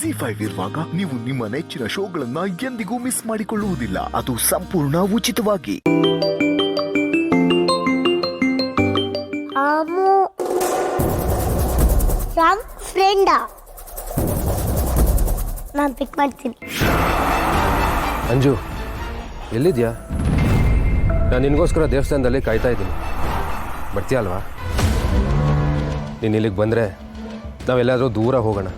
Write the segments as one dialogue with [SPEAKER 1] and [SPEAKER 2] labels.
[SPEAKER 1] ZEE5 ಇರುವಾಗ ನೀವು ನಿಮ್ಮ ನೆಚ್ಚಿನ ಶೋಗಳನ್ನ ಎಂದಿಗೂ ಮಿಸ್ ಮಾಡಿಕೊಳ್ಳುವುದಿಲ್ಲ. ಅದು ಸಂಪೂರ್ಣ ಉಚಿತವಾಗಿ.
[SPEAKER 2] ನಾನು ಪಿಕ್ ಮಾಡ್ತೀನಿ.
[SPEAKER 3] ಅಂಜು, ಎಲ್ಲಿದ್ಯಾ? ನಾನು ನಿನಗೋಸ್ಕರ ದೇವಸ್ಥಾನದಲ್ಲಿ ಕಾಯ್ತಾ ಇದ್ದೀನಿ. ಬರ್ತೀಯ ಅಲ್ವಾ? ನೀನು ಇಲ್ಲಿಗೆ ಬಂದರೆ ನಾವೆಲ್ಲಾದರೂ ದೂರ ಹೋಗೋಣ.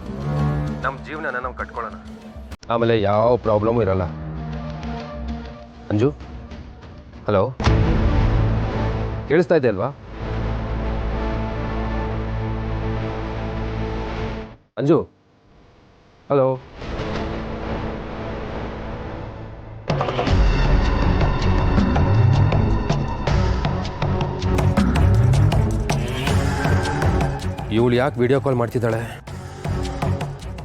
[SPEAKER 3] ನಮ್ಮ ಜೀವನನ ನಾವು ಕಟ್ಕೊಳ್ಳೋಣ. ಆಮೇಲೆ ಯಾವ ಪ್ರಾಬ್ಲಮ್ಮು ಇರಲ್ಲ. ಅಂಜು, ಹಲೋ, ಕೇಳಿಸ್ತಾ ಇದೆ ಅಲ್ವಾ? ಅಂಜು, ಹಲೋ. ಇವಳು ಯಾಕೆ ವಿಡಿಯೋ ಕಾಲ್ ಮಾಡ್ತಿದ್ದಾಳೆ?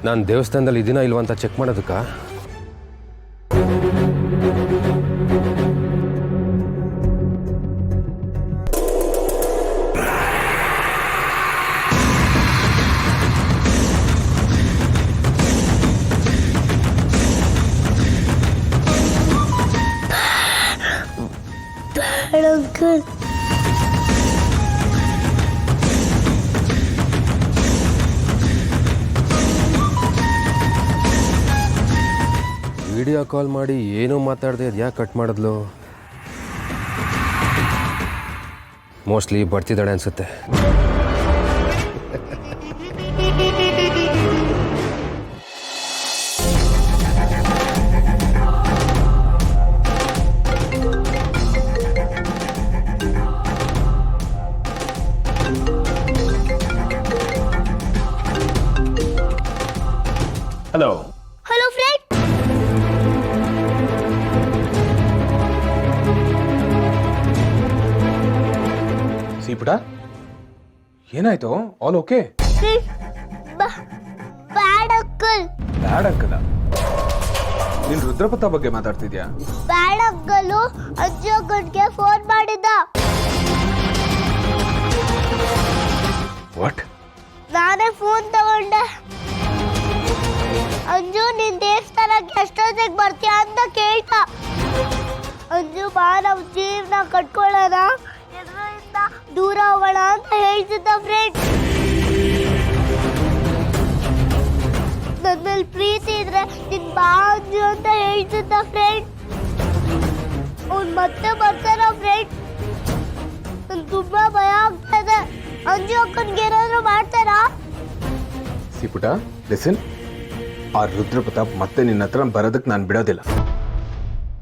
[SPEAKER 3] ನಾನು ದೇವಸ್ಥಾನದಲ್ಲಿ ಇದೀನ ಇಲ್ವಾ ಅಂತ ಚೆಕ್ ಮಾಡೋದಕ್ಕ?
[SPEAKER 2] ಅಂಕಲ್,
[SPEAKER 3] ವಿಡಿಯೋ ಕಾಲ್ ಮಾಡಿ ಏನೂ ಮಾತಾಡದೆ ಅದು ಯಾಕೆ ಕಟ್ ಮಾಡಿದ್ಲು? ಮೋಸ್ಟ್ಲಿ ಬರ್ತಿದ್ದಾಳೆ ಅನಿಸುತ್ತೆ.
[SPEAKER 4] Hello
[SPEAKER 2] hello friend.
[SPEAKER 4] ಸೀಪುಟ, ಏನಾಯ್ತು? All okay?
[SPEAKER 2] Bad uncle.
[SPEAKER 4] Bad uncle? ನೀನ್ ರುದ್ರಪಥ ಬಗ್ಗೆ ಮಾತಾಡ್ತಿದ್ಯಾ?
[SPEAKER 2] ಬ್ಯಾಡ್ ಅಂಕಲು ಅಜ್ಜಿ ಅಕ್ಕನ್ಗೆ ಫೋನ್ ಮಾಡಿದ್ದ.
[SPEAKER 4] ವಾಟ್?
[SPEAKER 2] ನಾನೇ ಫೋನ್ ತಗೊಂಡೆ. ಅಂಜು, ನಿನ್ ದೇವಸ್ಥಾನಕ್ಕೆ ಎಷ್ಟೊತ್ತಿಗೆ ಬರ್ತೀಯ ಅಂತ ಕೇಳ್ತ. ಅಂಜು, ಬಾ ನಾವು ಜೀವನ ಕಟ್ಕೊಳ್ಳೋಣ, ಎದುರಿಂದ ದೂರ ಹೋಗೋಣ ಅಂತ ಹೇಳ್ತಿದ್ದ ಫ್ರೆಂಡ್. ನನ್ನ ಮೇಲೆ ಪ್ರೀತಿ ಇದ್ರೆ ನಿನ್ ಬಾ ಅಂಜು ಅಂತ ಹೇಳ್ತಿದ್ದ ಫ್ರೆಂಡ್. ಅವ್ನು ಮತ್ತೆ ಬರ್ತಾರ ಫ್ರೆಂಡ್? ನನ್ ತುಂಬಾ ಭಯ ಆಗ್ತದೆ. ಅಂಜು ಅಕ್ಕನ್ಗೆ ಏನಾದ್ರು ಮಾಡ್ತಾರಾ?
[SPEAKER 4] ಸೀಪುಟ, ಲಿಸನ್, ಆ ರುದ್ರ ಪ್ರತಾಪ್ ಮತ್ತೆ ನಿನ್ನ ಹತ್ರ ಬರೋದಕ್ಕೆ ನಾನು ಬಿಡೋದಿಲ್ಲ.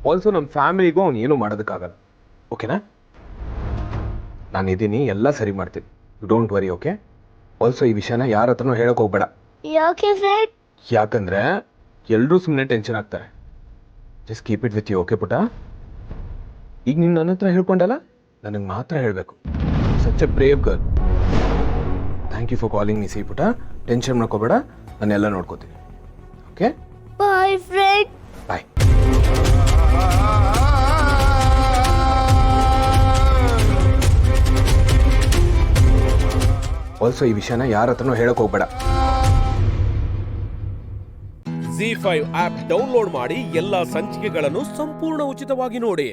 [SPEAKER 4] ಆಲ್ಸೋ ನಮ್ಮ ಫ್ಯಾಮಿಲಿಗೂ ಅವ್ನು ಏನೂ ಮಾಡೋದಕ್ಕಾಗಲ್ಲ. ಓಕೆನಾ? ನಾನಿದ್ದೀನಿ, ಎಲ್ಲ ಸರಿ ಮಾಡ್ತೀನಿ. You don't worry, okay? Also ಈ ವಿಷಯನ ಯಾರ ಹತ್ರನೂ ಹೇಳಕ್ ಹೋಗ್ಬೇಡ.
[SPEAKER 2] ಯಾಕೆ ಫ್ರೆಂಡ್?
[SPEAKER 4] ಯಾಕಂದ್ರೆ ಎಲ್ಲರೂ ಸುಮ್ಮನೆ ಟೆನ್ಷನ್ ಆಗ್ತಾರೆ. Just keep it with you, okay ಪುಟ? ಈಗ ನೀನು ನನ್ನ ಹತ್ರ ಹೇಳ್ಕೊಂಡಲ್ಲ, ನನಗೆ ಮಾತ್ರ ಹೇಳಬೇಕು. Such a brave girl. Thank you for calling me. See ಪುಟ, ಟೆನ್ಷನ್ ಮಾಡ್ಕೋಬೇಡ, ನಾನೆಲ್ಲ ನೋಡ್ಕೋತೀನಿ. Okay
[SPEAKER 2] bye friend.
[SPEAKER 4] Bye. Also ಈ ವಿಷಯನ ಯಾರ ಹತ್ರನೂ ಹೇಳಕ್ ಹೋಗ್ಬೇಡ.
[SPEAKER 5] ZEE5 ಆಪ್ ಡೌನ್ಲೋಡ್ ಮಾಡಿ ಎಲ್ಲಾ ಸಂಚಿಕೆಗಳನ್ನು ಸಂಪೂರ್ಣ ಉಚಿತವಾಗಿ ನೋಡಿ.